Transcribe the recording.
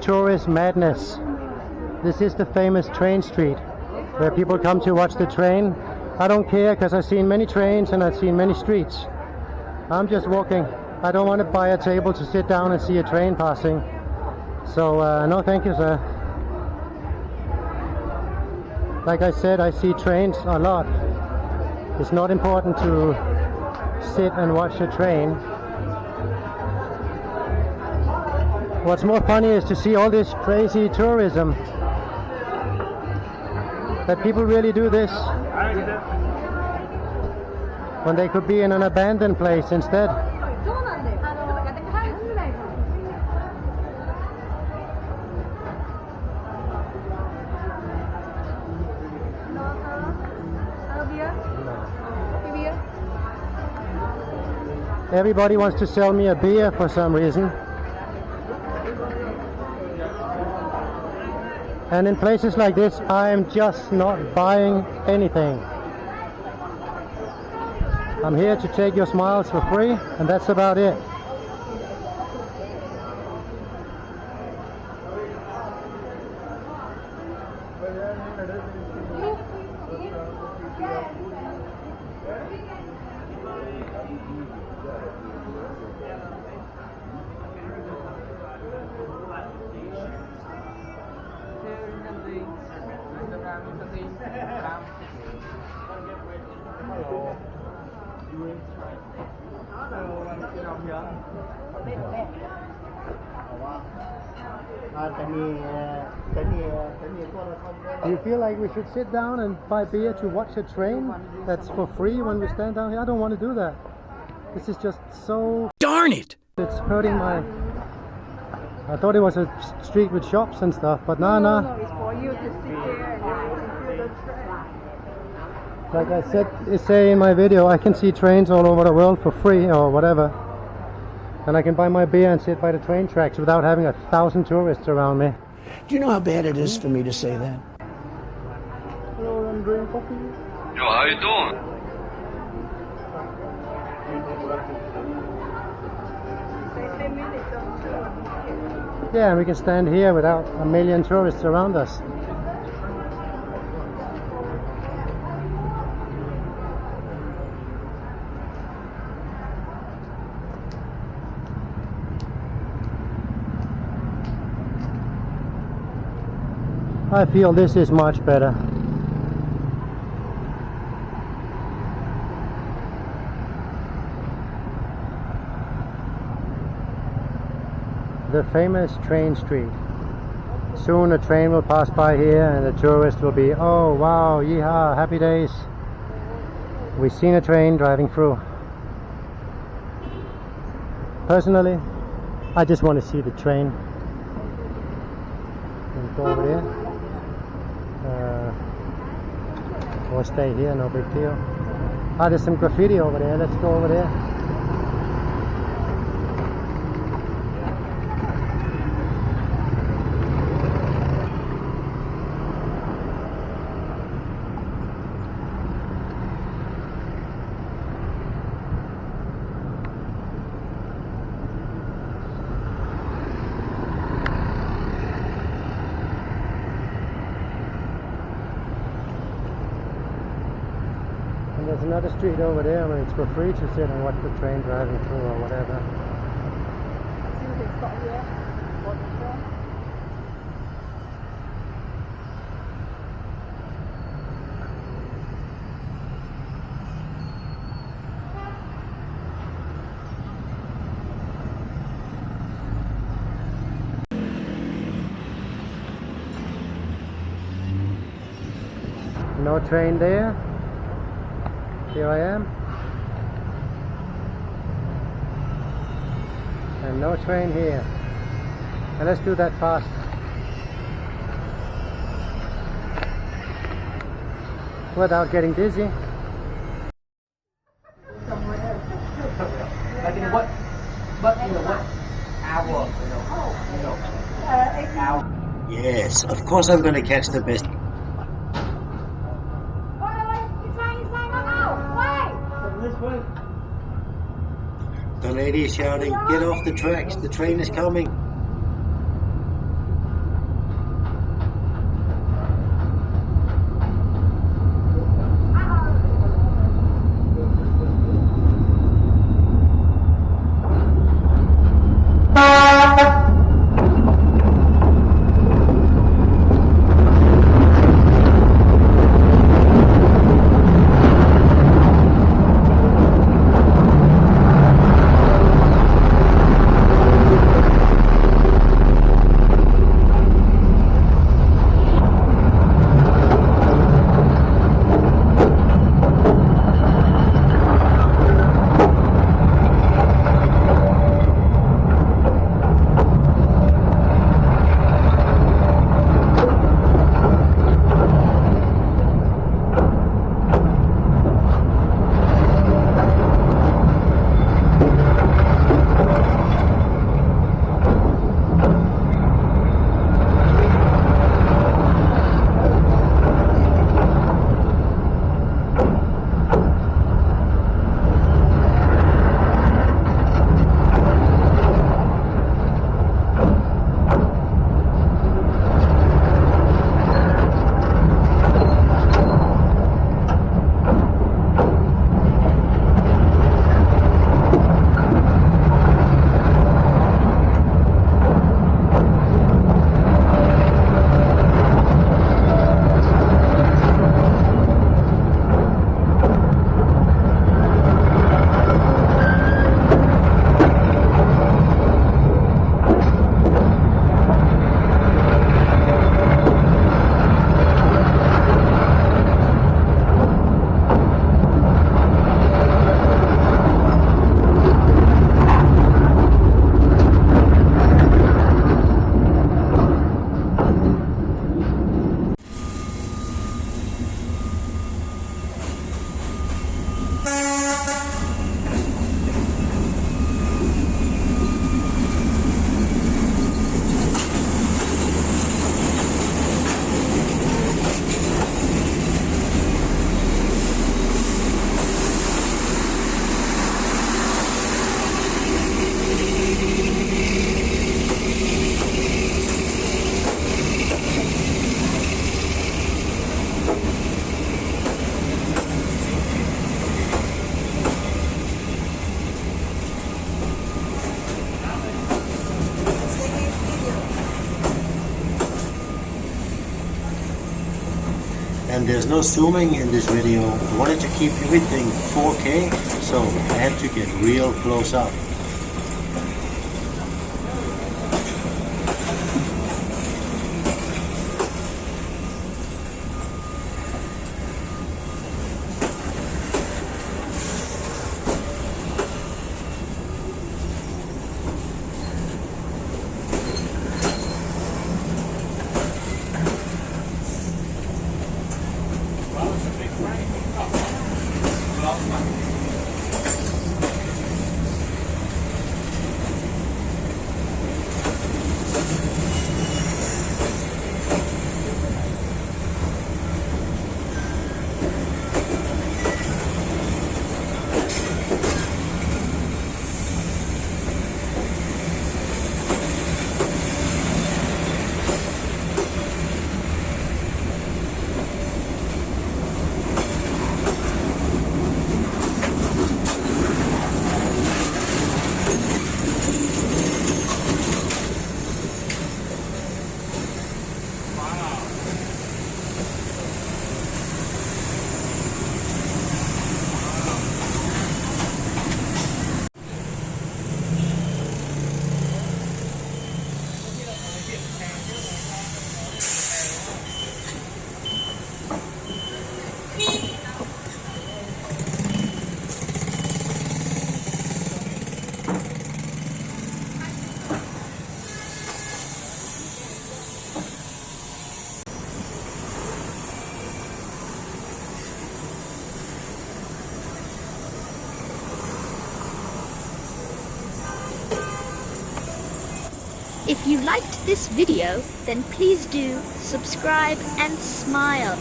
tourist madness. This is the famous train street where people come to watch the train. I don't care because I've seen many trains and I've seen many streets. I'm just walking. I don't want to buy a table to sit down and see a train passing. So no thank you, sir. Like I said, I see trains a lot. It's not important to sit and watch a train. What's more funny is to see all this crazy tourism. That people really do this when they could be in an abandoned place instead. Everybody wants to sell me a beer for some reason. And in places like this, I'm just not buying anything. I'm here to take your smiles for free, and that's about it. Do you feel like we should sit down and buy beer to watch a train that's for free when we stand down here? I don't want to do that. This is just so... Darn it! It's hurting my... I thought it was a street with shops and stuff, but no. No, it's for you to sit there and feel the train. Like I say in my video, I can see trains all over the world for free or whatever. And I can buy my beer and sit by the train tracks without having 1,000 tourists around me. Do you know how bad it is for me to say that? Hello, I'm drinking coffee. Yo, how you doing? Yeah, and we can stand here without a million tourists around us. I feel this is much better. The famous train street. Soon a train will pass by here and the tourists will be, oh wow, yeehaw, happy days. We've seen a train driving through. Personally, I just want to see the train. We'll go over there. Or stay here, no big deal. Ah, there's some graffiti over there. Let's go over there. There's another street over there, and it's for free to sit and watch the train driving through or whatever. No train there. Here I am. And no train here. And let's do that fast. Without getting dizzy. Like in what hour, hour. Yes, of course I'm going to catch the best. The lady is shouting, get off the tracks, the train is coming. and there's no zooming in this video. I wanted to keep everything 4K, so I had to get real close up. If you liked this video, then please do subscribe and smile.